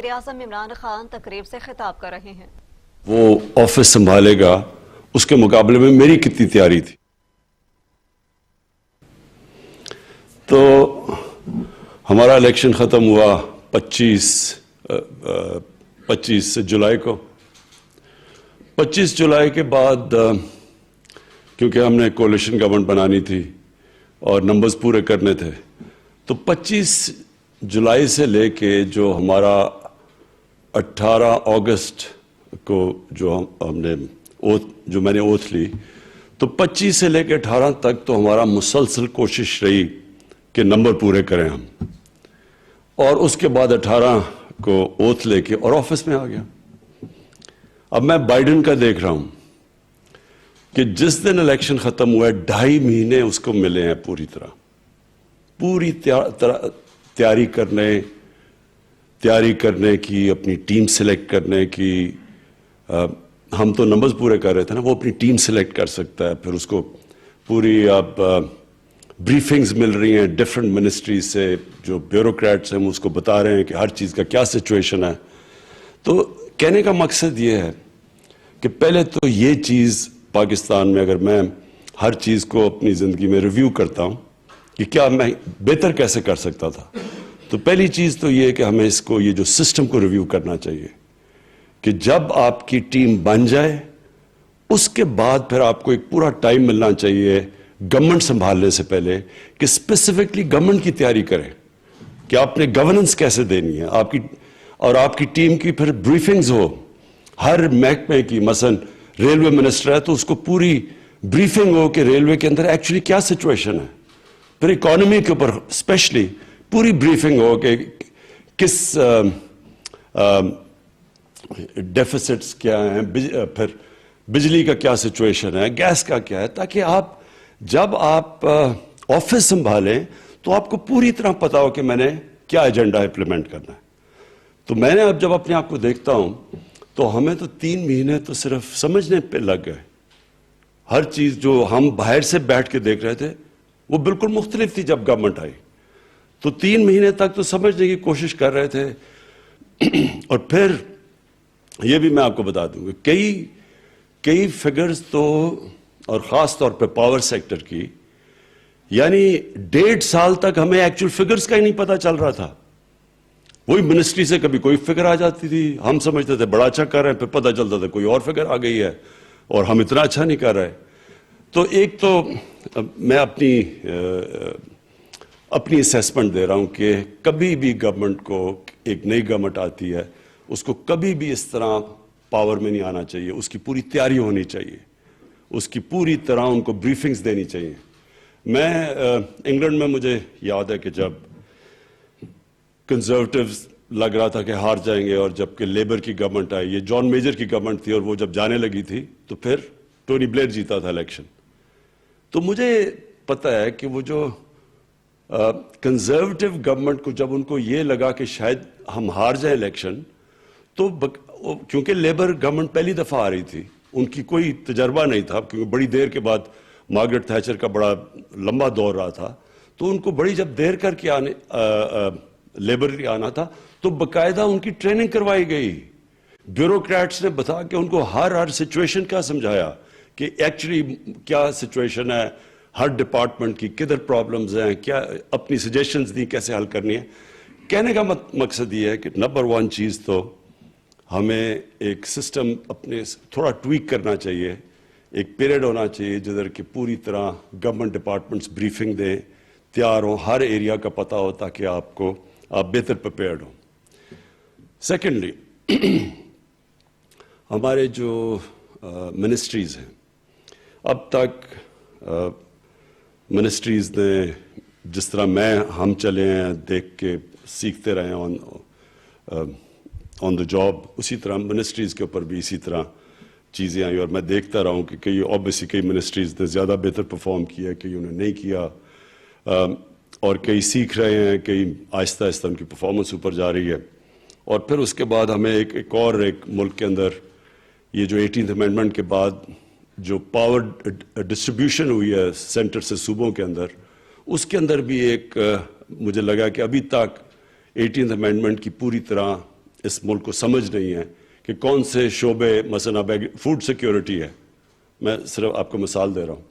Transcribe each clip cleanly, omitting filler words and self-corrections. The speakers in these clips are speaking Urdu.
وزیراعظم عمران خان تقریب سے خطاب کر رہے ہیں۔ وہ آفس سنبھالے گا، اس کے مقابلے میں میری کتنی تیاری تھی۔ تو ہمارا الیکشن ختم ہوا 25 جولائی کو۔ 25 جولائی کے بعد کیونکہ ہم نے کولیشن گورنمنٹ بنانی تھی اور نمبرز پورے کرنے تھے، تو 25 جولائی سے لے کے جو ہمارا 18 اگست کو جو میں نے اوتھ لی، تو 25 سے لے کے 18 تک تو ہمارا مسلسل کوشش رہی کہ نمبر پورے کریں ہم، اور اس کے بعد 18 کو اوتھ لے کے اور آفس میں آ گیا۔ اب میں بائیڈن کا دیکھ رہا ہوں کہ جس دن الیکشن ختم ہوا ہے 2.5 مہینے اس کو ملے ہیں پوری تیاری کرنے کی، اپنی ٹیم سلیکٹ کرنے کی۔ ہم تو نمبرز پورے کر رہے تھے نا، وہ اپنی ٹیم سلیکٹ کر سکتا ہے، پھر اس کو پوری اب بریفنگز مل رہی ہیں ڈفرینٹ منسٹری سے، جو بیوروکریٹس ہیں وہ اس کو بتا رہے ہیں کہ ہر چیز کا کیا سچویشن ہے۔ تو کہنے کا مقصد یہ ہے کہ پہلے تو یہ چیز پاکستان میں، اگر میں ہر چیز کو اپنی زندگی میں ریویو کرتا ہوں کہ کیا میں بہتر کیسے کر سکتا تھا، تو پہلی چیز تو یہ کہ ہمیں اس کو، یہ جو سسٹم کو ریویو کرنا چاہیے کہ جب آپ کی ٹیم بن جائے اس کے بعد پھر آپ کو ایک پورا ٹائم ملنا چاہیے گورنمنٹ سنبھالنے سے پہلے کہ اسپیسیفکلی گورنمنٹ کی تیاری کریں کہ آپ نے گورننس کیسے دینی ہے آپ کی ٹیم کی، پھر بریفنگز ہو ہر محکمے کی۔ مثلا ریلوے منسٹر ہے تو اس کو پوری بریفنگ ہو کہ ریلوے کے اندر ایکچولی کیا سچویشن ہے، پھر اکانومی کے اوپر اسپیشلی پوری بریفنگ ہو کہ کس ڈیفیسٹس کیا ہیں، پھر بجلی کا کیا سچویشن ہے، گیس کا کیا ہے، تاکہ جب آپ آفس سنبھالیں تو آپ کو پوری طرح پتا ہو کہ میں نے کیا ایجنڈا امپلیمنٹ کرنا ہے۔ تو میں نے اب جب اپنے آپ کو دیکھتا ہوں تو ہمیں تو 3 مہینے تو صرف سمجھنے پہ لگ گئے۔ ہر چیز جو ہم باہر سے بیٹھ کے دیکھ رہے تھے وہ بالکل مختلف تھی جب گورنمنٹ آئی، تو 3 مہینے تک تو سمجھنے کی کوشش کر رہے تھے۔ اور پھر یہ بھی میں آپ کو بتا دوں کہ کئی فگرز تو، اور خاص طور پہ پاور سیکٹر کی، یعنی 1.5 سال تک ہمیں ایکچوئل فگرز کا ہی نہیں پتا چل رہا تھا۔ وہی منسٹری سے کبھی کوئی فگر آ جاتی تھی، ہم سمجھتے تھے بڑا اچھا کر رہے ہیں، پھر پتہ چلتا تھا کوئی اور فگر آ گئی ہے اور ہم اتنا اچھا نہیں کر رہے۔ تو ایک تو میں اپنی اسیسمنٹ دے رہا ہوں کہ کبھی بھی گورنمنٹ کو، ایک نئی گورنمنٹ آتی ہے اس کو کبھی بھی اس طرح پاور میں نہیں آنا چاہیے، اس کی پوری تیاری ہونی چاہیے، اس کی پوری طرح ان کو بریفنگز دینی چاہیے۔ میں انگلینڈ میں مجھے یاد ہے کہ جب کنزرویٹیوز لگ رہا تھا کہ ہار جائیں گے، اور جب کہ لیبر کی گورنمنٹ آئی، یہ جان میجر کی گورنمنٹ تھی، اور وہ جب جانے لگی تھی تو پھر ٹونی بلیئر جیتا تھا الیکشن۔ تو مجھے پتہ ہے کہ وہ جو کنزرویٹیو گورنمنٹ کو جب ان کو یہ لگا کہ شاید ہم ہار جائیں الیکشن، تو کیونکہ لیبر گورنمنٹ پہلی دفعہ آ رہی تھی، ان کی کوئی تجربہ نہیں تھا، کیونکہ بڑی دیر کے بعد مارگریٹ تھیچر کا بڑا لمبا دور رہا تھا، تو ان کو بڑی جب دیر کر کے لیبر آنا تھا تو باقاعدہ ان کی ٹریننگ کروائی گئی، بیوروکریٹس نے بتا کے ان کو ہر سچویشن کا سمجھایا کہ ایکچولی کیا سچویشن ہے ہر ڈپارٹمنٹ کی، کدھر پرابلمز ہیں، کیا اپنی سجیشنز دی کیسے حل کرنی ہے۔ کہنے کا مقصد یہ ہے کہ نمبر 1 چیز تو ہمیں ایک سسٹم اپنے تھوڑا ٹویک کرنا چاہیے، ایک پیریڈ ہونا چاہیے جدھر کہ پوری طرح گورنمنٹ ڈپارٹمنٹس بریفنگ دیں، تیار ہوں، ہر ایریا کا پتہ ہو تاکہ آپ بہتر پریپیئرڈ ہوں۔ سیکنڈلی، ہمارے جو منسٹریز ہیں، اب تک منسٹریز نے جس طرح ہم چلے ہیں دیکھ کے سیکھتے رہے ہیں آن دا جاب، اسی طرح منسٹریز کے اوپر بھی اسی طرح چیزیں آئی، اور میں دیکھتا رہا ہوں کہ کئی منسٹریز نے زیادہ بہتر پرفارم کیا، کئیوں نے نہیں کیا، اور کئی سیکھ رہے ہیں، کئی آہستہ آہستہ ان کی پرفارمنس اوپر جا رہی ہے۔ اور پھر اس کے بعد ہمیں ایک ملک کے اندر یہ جو 18th امینڈمنٹ کے بعد جو پاور ڈسٹریبیوشن ہوئی ہے سینٹر سے صوبوں کے اندر، اس کے اندر بھی مجھے لگا کہ ابھی تک 18th امینڈمنٹ کی پوری طرح اس ملک کو سمجھ نہیں ہے کہ کون سے شعبے، مثلا فوڈ سیکیورٹی ہے، میں صرف آپ کو مثال دے رہا ہوں،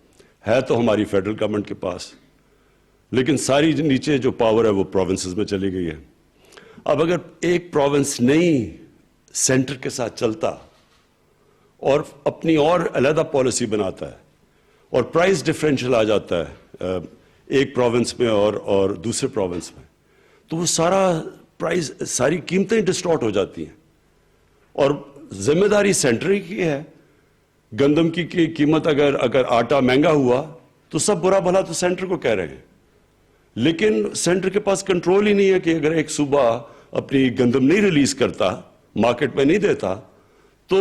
ہے تو ہماری فیڈرل گورنمنٹ کے پاس، لیکن ساری نیچے جو پاور ہے وہ پروونسز میں چلی گئی ہے۔ اب اگر ایک پروونس نہیں سینٹر کے ساتھ چلتا اور اپنی اور علیحدہ پالیسی بناتا ہے اور پرائز ڈفرینشل آ جاتا ہے ایک پروونس میں اور دوسرے پروونس میں، تو وہ ساری قیمتیں ڈسٹارٹ ہو جاتی ہیں، اور ذمہ داری سینٹر کی ہے۔ گندم کی قیمت اگر آٹا مہنگا ہوا تو سب برا بھلا تو سینٹر کو کہہ رہے ہیں، لیکن سینٹر کے پاس کنٹرول ہی نہیں ہے کہ اگر ایک صوبہ اپنی گندم نہیں ریلیز کرتا، مارکیٹ میں نہیں دیتا، تو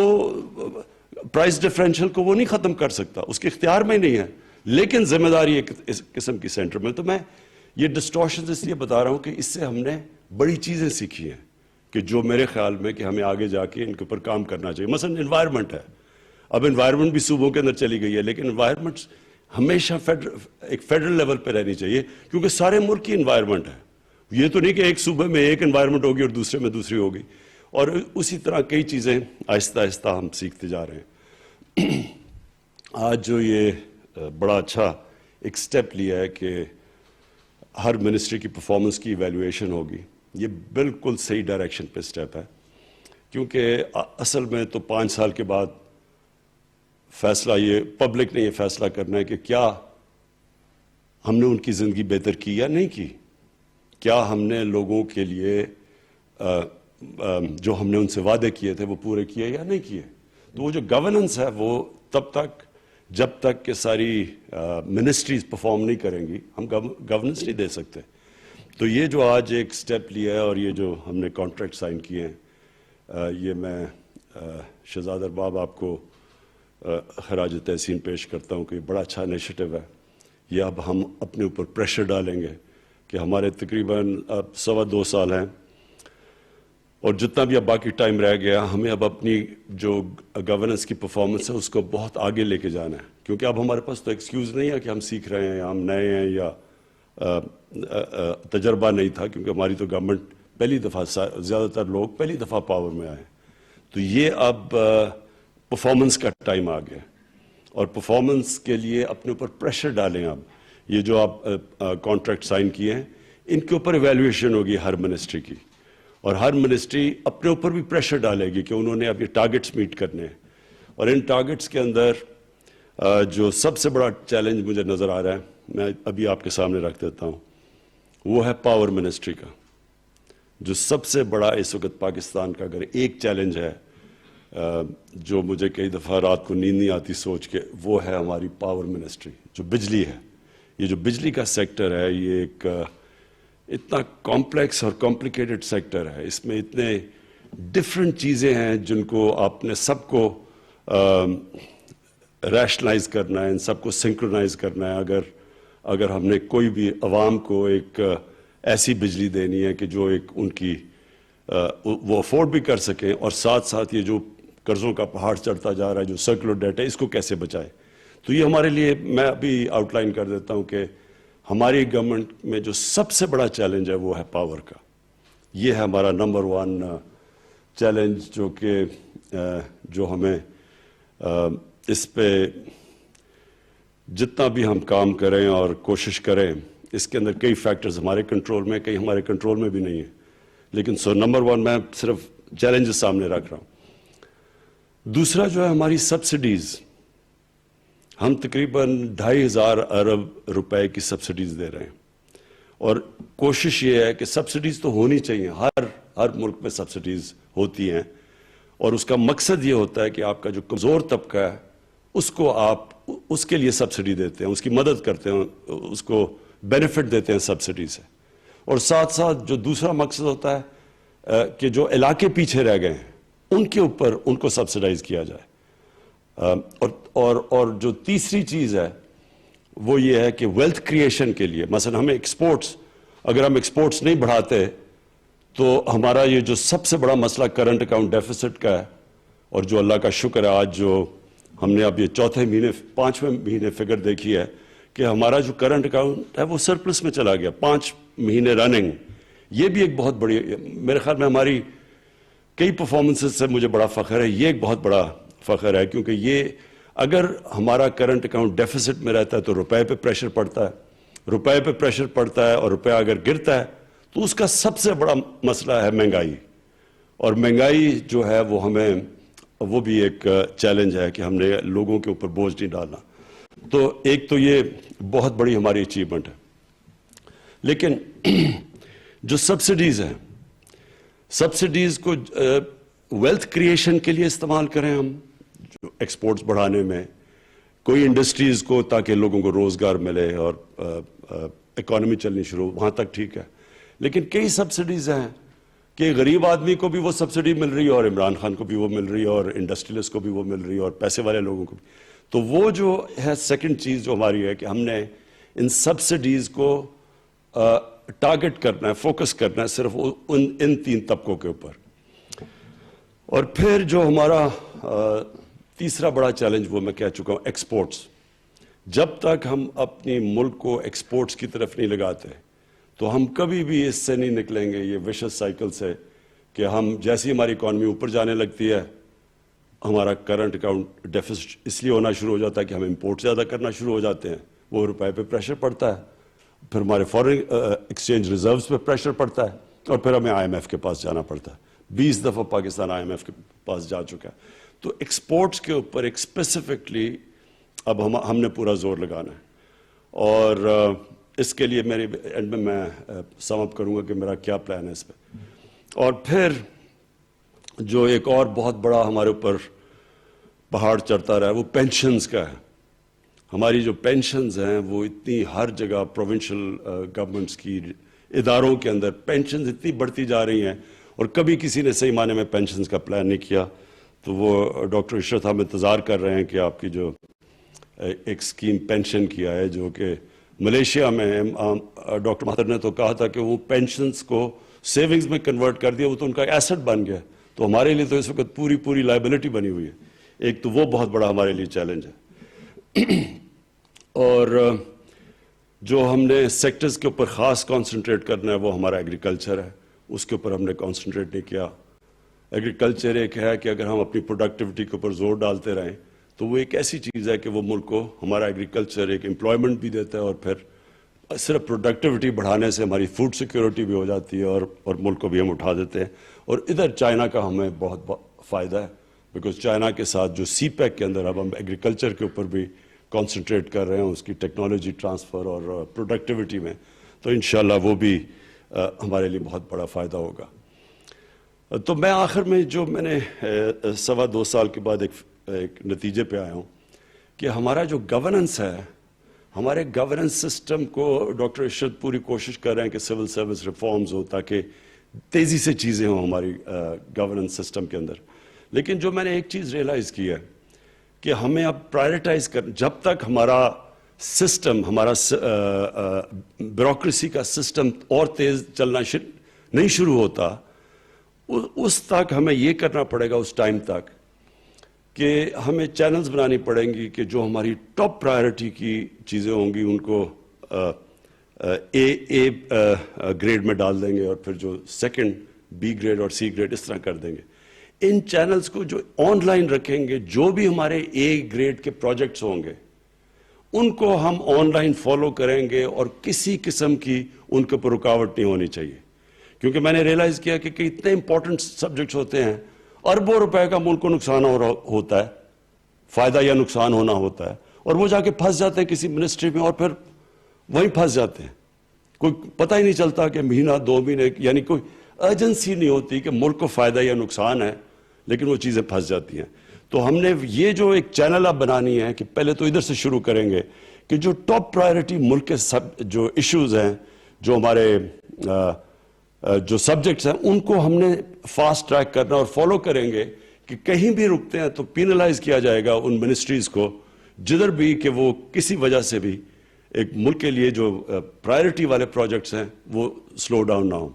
پرائز ڈفرینشل کو وہ نہیں ختم کر سکتا، اس کے اختیار میں نہیں ہے، لیکن ذمہ داری ایک اس قسم کی سینٹر میں۔ تو میں یہ ڈسٹورشن اس لیے بتا رہا ہوں کہ اس سے ہم نے بڑی چیزیں سیکھی ہیں کہ جو میرے خیال میں کہ ہمیں آگے جا کے ان کے اوپر کام کرنا چاہیے۔ مثلا انوائرمنٹ ہے، اب انوائرمنٹ بھی صوبوں کے اندر چلی گئی ہے، لیکن انوائرمنٹ ہمیشہ ایک فیڈرل لیول پہ رہنی چاہیے، کیونکہ سارے ملک کی انوائرمنٹ ہے۔ یہ تو نہیں کہ ایک صوبے میں ایک انوائرمنٹ ہوگی اور دوسرے میں دوسری ہوگی، اور اسی طرح کئی چیزیں آہستہ آہستہ ہم سیکھتے جا رہے ہیں۔ آج جو یہ بڑا اچھا ایک سٹیپ لیا ہے کہ ہر منسٹری کی پرفارمنس کی ایویلویشن ہوگی، یہ بالکل صحیح ڈائریکشن پہ سٹیپ ہے، کیونکہ اصل میں تو 5 سال کے بعد فیصلہ یہ پبلک نے یہ فیصلہ کرنا ہے کہ کیا ہم نے ان کی زندگی بہتر کی یا نہیں کی، کیا ہم نے لوگوں کے لیے جو ہم نے ان سے وعدے کیے تھے وہ پورے کیے یا نہیں کیے۔ تو وہ جو گورننس ہے وہ تب تک جب تک کہ ساری منسٹریز پرفارم نہیں کریں گی ہم گورننس نہیں دے سکتے۔ تو یہ جو آج ایک سٹیپ لیا ہے اور یہ جو ہم نے کانٹریکٹ سائن کیے ہیں، یہ میں شہزاد ارباب آپ کو خراج تحسین پیش کرتا ہوں کہ یہ بڑا اچھا انیشیٹو ہے۔ یہ اب ہم اپنے اوپر پریشر ڈالیں گے کہ ہمارے تقریباً اب 2.25 سال ہیں، اور جتنا بھی اب باقی ٹائم رہ گیا ہمیں اب اپنی جو گورننس کی پرفارمنس ہے اس کو بہت آگے لے کے جانا ہے، کیونکہ اب ہمارے پاس تو ایکسکیوز نہیں ہے کہ ہم سیکھ رہے ہیں یا ہم نئے ہیں یا تجربہ نہیں تھا، کیونکہ ہماری تو گورنمنٹ پہلی دفعہ، زیادہ تر لوگ پہلی دفعہ پاور میں آئے، تو یہ اب پرفارمنس کا ٹائم آ گیا، اور پرفارمنس کے لیے اپنے اوپر پریشر ڈالیں۔ اب یہ جو آپ کانٹریکٹ سائن کیے ہیں ان کے اوپر ایویلویشن ہوگی ہر منسٹری کی، اور ہر منسٹری اپنے اوپر بھی پریشر ڈالے گی کہ انہوں نے اب یہ ٹارگٹس میٹ کرنے ہیں، اور ان ٹارگٹس کے اندر جو سب سے بڑا چیلنج مجھے نظر آ رہا ہے میں ابھی آپ کے سامنے رکھ دیتا ہوں، وہ ہے پاور منسٹری کا۔ جو سب سے بڑا اس وقت پاکستان کا اگر ایک چیلنج ہے جو مجھے کئی دفعہ رات کو نیند نہیں آتی سوچ کے، وہ ہے ہماری پاور منسٹری، جو بجلی ہے۔ یہ جو بجلی کا سیکٹر ہے یہ ایک اتنا کمپلیکس اور کمپلیکیٹڈ سیکٹر ہے، اس میں اتنے ڈفرینٹ چیزیں ہیں جن کو آپ نے سب کو ریشنلائز کرنا ہے، ان سب کو سنکرونائز کرنا ہے۔ اگر ہم نے کوئی بھی عوام کو ایک ایسی بجلی دینی ہے کہ جو ایک ان کی وہ افورڈ بھی کر سکیں، اور ساتھ ساتھ یہ جو قرضوں کا پہاڑ چڑھتا جا رہا ہے، جو سرکولر ڈیٹ ہے، اس کو کیسے بچائے، تو یہ ہمارے لیے، میں ابھی آؤٹ لائن کر دیتا ہوں کہ ہماری گورنمنٹ میں جو سب سے بڑا چیلنج ہے وہ ہے پاور کا۔ یہ ہے ہمارا نمبر 1 چیلنج، جو ہمیں اس پہ جتنا بھی ہم کام کریں اور کوشش کریں، اس کے اندر کئی فیکٹرز ہمارے کنٹرول میں، کئی ہمارے کنٹرول میں بھی نہیں ہیں، لیکن نمبر 1 میں صرف چیلنج سامنے رکھ رہا ہوں۔ دوسرا جو ہے ہماری سبسڈیز، ہم تقریباً 2,500 ارب روپے کی سبسڈیز دے رہے ہیں، اور کوشش یہ ہے کہ سبسڈیز تو ہونی چاہیے، ہر ملک میں سبسڈیز ہوتی ہیں، اور اس کا مقصد یہ ہوتا ہے کہ آپ کا جو کمزور طبقہ ہے اس کو آپ اس کے لیے سبسڈی دیتے ہیں، اس کی مدد کرتے ہیں، اس کو بینیفٹ دیتے ہیں سبسڈی سے، اور ساتھ ساتھ جو دوسرا مقصد ہوتا ہے کہ جو علاقے پیچھے رہ گئے ہیں ان کے اوپر ان کو سبسڈائز کیا جائے، اور جو تیسری چیز ہے وہ یہ ہے کہ ویلتھ کریشن کے لیے، مثلا ہمیں اگر ہم ایکسپورٹس نہیں بڑھاتے تو ہمارا یہ جو سب سے بڑا مسئلہ کرنٹ اکاؤنٹ ڈیفیسٹ کا ہے، اور جو اللہ کا شکر ہے آج جو ہم نے اب یہ 5ویں مہینے فگر دیکھی ہے کہ ہمارا جو کرنٹ اکاؤنٹ ہے وہ سرپلس میں چلا گیا 5 مہینے رننگ۔ یہ بھی ایک بہت بڑی، میرے خیال میں ہماری کئی پرفارمنسز سے مجھے بڑا فخر ہے. یہ ایک بہت بڑا فخر ہے کیونکہ یہ اگر ہمارا کرنٹ اکاؤنٹ ڈیفیسٹ میں رہتا ہے تو روپے پہ پریشر پڑتا ہے, روپے پہ پریشر پڑتا ہے, اور روپیہ اگر گرتا ہے تو اس کا سب سے بڑا مسئلہ ہے مہنگائی. اور مہنگائی جو ہے وہ ہمیں, وہ بھی ایک چیلنج ہے کہ ہم نے لوگوں کے اوپر بوجھ نہیں ڈالنا. تو ایک تو یہ بہت بڑی ہماری اچیومنٹ ہے. لیکن جو سبسڈیز ہیں, سبسڈیز کو ویلتھ کریشن کے لیے استعمال کریں ہم, جو ایکسپورٹس بڑھانے میں, کوئی انڈسٹریز کو تاکہ لوگوں کو روزگار ملے اور اکانومی چلنی شروع, وہاں تک ٹھیک ہے. لیکن کئی سبسڈیز ہیں کہ غریب آدمی کو بھی وہ سبسڈی مل رہی ہے, اور عمران خان کو بھی وہ مل رہی ہے, اور انڈسٹریلسٹ کو بھی وہ مل رہی ہے, اور پیسے والے لوگوں کو بھی. تو وہ جو ہے سیکنڈ چیز جو ہماری ہے کہ ہم نے ان سبسڈیز کو ٹارگٹ کرنا ہے, فوکس کرنا ہے صرف ان 3 طبقوں کے اوپر. اور پھر جو ہمارا تیسرا بڑا چیلنج وہ میں کہہ چکا ہوں, ایکسپورٹس. جب تک ہم اپنی ملک کو ایکسپورٹس کی طرف نہیں لگاتے تو ہم کبھی بھی اس سے نہیں نکلیں گے, یہ ویشس سائیکل سے, کہ ہم جیسی ہماری اکانومی اوپر جانے لگتی ہے ہمارا کرنٹ اکاؤنٹ ڈیفیسٹ اس لیے ہونا شروع ہو جاتا ہے کہ ہم امپورٹ زیادہ کرنا شروع ہو جاتے ہیں, وہ روپے پہ پریشر پڑتا ہے, پھر ہمارے فارن ایکسچینج ریزروز پہ پریشر پڑتا ہے, اور پھر ہمیں IMF کے پاس جانا پڑتا ہے. 20 دفعہ پاکستان IMF کے پاس جا چکا ہے. تو ایکسپورٹس کے اوپر ایک اسپیسیفکلی اب ہم نے پورا زور لگانا ہے. اور اس کے لیے میرے اینڈ میں سم اپ کروں گا کہ میرا کیا پلان ہے اس پہ. اور پھر جو ایک اور بہت بڑا ہمارے اوپر پہاڑ چڑھتا رہا ہے وہ پینشنز کا ہے. ہماری جو پینشنز ہیں وہ اتنی ہر جگہ پروونشل گورنمنٹس کی اداروں کے اندر پینشنز اتنی بڑھتی جا رہی ہیں, اور کبھی کسی نے صحیح معنی میں پینشنز کا پلان نہیں کیا. تو وہ ڈاکٹر عشرت ہم انتظار کر رہے ہیں کہ آپ کی جو ایک سکیم پینشن کیا ہے جو کہ ملیشیا میں ڈاکٹر مہاتر نے تو کہا تھا کہ وہ پینشنز کو سیونگز میں کنورٹ کر دیا, وہ تو ان کا ایسٹ بن گیا. تو ہمارے لیے تو اس وقت پوری لائبلٹی بنی ہوئی ہے. ایک تو وہ بہت بڑا ہمارے لیے چیلنج ہے. اور جو ہم نے سیکٹرز کے اوپر خاص کانسنٹریٹ کرنا ہے وہ ہمارا ایگریکلچر ہے, اس کے اوپر ہم نے کانسنٹریٹ نہیں کیا. ایگریکلچر ایک ہے کہ اگر ہم اپنی پروڈکٹیوٹی کے اوپر زور ڈالتے رہیں تو وہ ایک ایسی چیز ہے کہ وہ ملک کو, ہمارا ایگریکلچر ایک امپلائمنٹ بھی دیتا ہے, اور پھر صرف پروڈکٹیوٹی بڑھانے سے ہماری فوڈ سیکیورٹی بھی ہو جاتی ہے, اور ملک کو بھی ہم اٹھا دیتے ہیں. اور ادھر چائنا کا ہمیں بہت فائدہ ہے, بیکاز چائنا کے ساتھ جو سی پیک کے اندر اب ہم ایگریکلچر کے اوپر بھی کانسنٹریٹ کر رہے ہیں, اس کی ٹیکنالوجی ٹرانسفر اور پروڈکٹیوٹی میں, تو انشاءاللہ وہ بھی ہمارے لیے بہت بڑا فائدہ ہوگا. تو میں آخر میں جو میں نے 2.25 سال کے بعد ایک نتیجے پہ آیا ہوں کہ ہمارا جو گورننس ہے, ہمارے گورننس سسٹم کو ڈاکٹر عشرت پوری کوشش کر رہے ہیں کہ سول سروس ریفارمز ہو تاکہ تیزی سے چیزیں ہوں ہماری گورننس سسٹم کے اندر. لیکن جو میں نے ایک چیز ریئلائز کی ہے کہ ہمیں اب پرائرٹائز جب تک ہمارا سسٹم, ہمارا بیوروکریسی کا سسٹم اور تیز چلنا نہیں شروع ہوتا, اس تک ہمیں یہ کرنا پڑے گا, اس ٹائم تک کہ ہمیں چینلز بنانی پڑیں گی کہ جو ہماری ٹاپ پرائرٹی کی چیزیں ہوں گی ان کو اے گریڈ میں ڈال دیں گے, اور پھر جو سیکنڈ بی گریڈ اور سی گریڈ اس طرح کر دیں گے. ان چینلز کو جو آن لائن رکھیں گے, جو بھی ہمارے اے گریڈ کے پروجیکٹس ہوں گے ان کو ہم آن لائن فالو کریں گے, اور کسی قسم کی ان کے اوپر رکاوٹ نہیں ہونی چاہیے. کیونکہ میں نے ریئلائز کیا کہ اتنے امپورٹنٹ سبجیکٹس ہوتے ہیں, اربوں روپے کا ملک کو نقصان ہوتا ہے, فائدہ یا نقصان ہونا ہوتا ہے, اور وہ جا کے پھنس جاتے ہیں کسی منسٹری میں, اور پھر وہیں پھنس جاتے ہیں. کوئی پتہ ہی نہیں چلتا کہ مہینہ 2 مہینے, یعنی کوئی ایجنسی نہیں ہوتی کہ ملک کو فائدہ یا نقصان ہے, لیکن وہ چیزیں پھنس جاتی ہیں. تو ہم نے یہ جو ایک چینل اب بنانی ہے کہ پہلے تو ادھر سے شروع کریں گے کہ جو ٹاپ پرائرٹی ملک کے جو ایشوز ہیں, جو ہمارے جو سبجیکٹس ہیں, ان کو ہم نے فاسٹ ٹریک کرنا اور فالو کریں گے کہ کہیں بھی رکتے ہیں تو پینلائز کیا جائے گا ان منسٹریز کو جدھر بھی کہ وہ کسی وجہ سے بھی ایک ملک کے لیے جو پرائرٹی والے پروجیکٹس ہیں وہ سلو ڈاؤن نہ ہوں.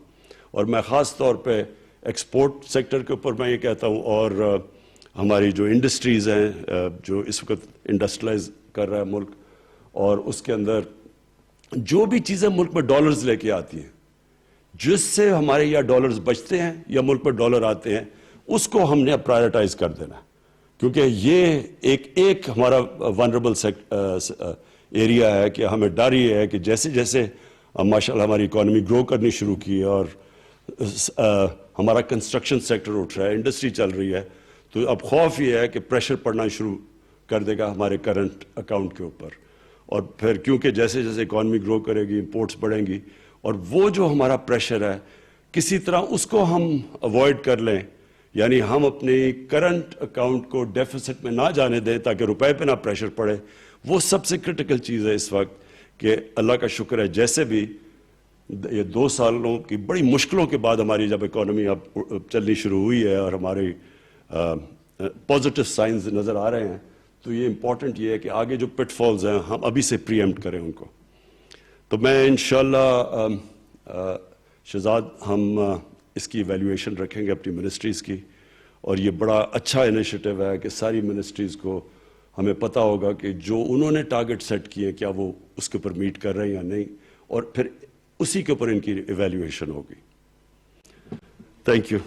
اور میں خاص طور پہ ایکسپورٹ سیکٹر کے اوپر میں یہ کہتا ہوں, اور ہماری جو انڈسٹریز ہیں جو اس وقت انڈسٹریلائز کر رہا ہے ملک, اور اس کے اندر جو بھی چیزیں ملک میں ڈالرز لے کے آتی ہیں, جس سے ہمارے یا ڈالرز بچتے ہیں یا ملک پر ڈالر آتے ہیں, اس کو ہم نے پرائرٹائز کر دینا ہے، کیونکہ یہ ایک ہمارا ونربل ایریا ہے کہ ہمیں ڈر یہ ہے کہ جیسے جیسے ماشاءاللہ ہماری اکانومی گرو کرنی شروع کی ہے اور ہمارا کنسٹرکشن سیکٹر اٹھ رہا ہے، انڈسٹری چل رہی ہے، تو اب خوف یہ ہے کہ پریشر پڑنا شروع کر دے گا ہمارے کرنٹ اکاؤنٹ کے اوپر، اور پھر کیونکہ جیسے جیسے اکانومی گرو کرے گی امپورٹس بڑھیں گی، اور وہ جو ہمارا پریشر ہے کسی طرح اس کو ہم اوائڈ کر لیں، یعنی ہم اپنی کرنٹ اکاؤنٹ کو ڈیفیسٹ میں نہ جانے دیں تاکہ روپے پہ نہ پریشر پڑے، وہ سب سے کرٹیکل چیز ہے اس وقت. کہ اللہ کا شکر ہے جیسے بھی یہ 2 سالوں کی بڑی مشکلوں کے بعد ہماری جب اکانومی اب چلنی شروع ہوئی ہے اور ہمارے پازیٹیو سائنز نظر آ رہے ہیں، تو یہ امپورٹنٹ یہ ہے کہ آگے جو پٹ فالز ہیں ہم ابھی سے پری ایمپٹ کریں ان کو. تو میں انشاءاللہ شہزاد ہم اس کی ایویلیویشن رکھیں گے اپنی منسٹریز کی، اور یہ بڑا اچھا انیشیٹو ہے کہ ساری منسٹریز کو ہمیں پتہ ہوگا کہ جو انہوں نے ٹارگٹ سیٹ کیے کیا وہ اس کے اوپر میٹ کر رہے ہیں یا نہیں، اور پھر اسی کے اوپر ان کی ایویلیویشن ہوگی. Thank you.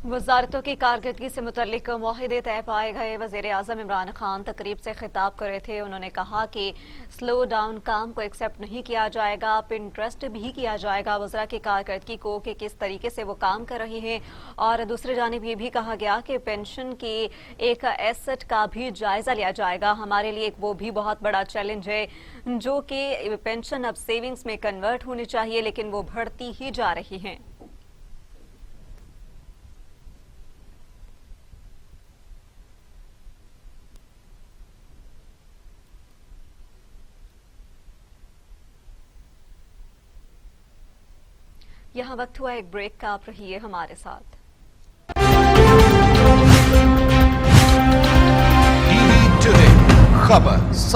وزارتوں کی کارکردگی سے متعلق معاہدے طے پائے گئے. وزیر اعظم عمران خان تقریب سے خطاب کر رہے تھے. انہوں نے کہا کہ سلو ڈاؤن کام کو ایکسیپٹ نہیں کیا جائے گا، پن ٹرسٹ بھی کیا جائے گا وزراء کی کارکردگی کو کہ کس طریقے سے وہ کام کر رہے ہیں. اور دوسری جانب یہ بھی کہا گیا کہ پینشن کی ایک ایسٹ کا بھی جائزہ لیا جائے گا. ہمارے لیے وہ بھی بہت بڑا چیلنج ہے جو کہ پینشن اب سیونگز میں کنورٹ ہونی چاہیے، لیکن وہ بڑھتی ہی جا رہی ہیں. یہاں وقت ہوا ایک بریک کا، آپ رہیے ہمارے ساتھ. ٹی وی ٹوڈے خبر سب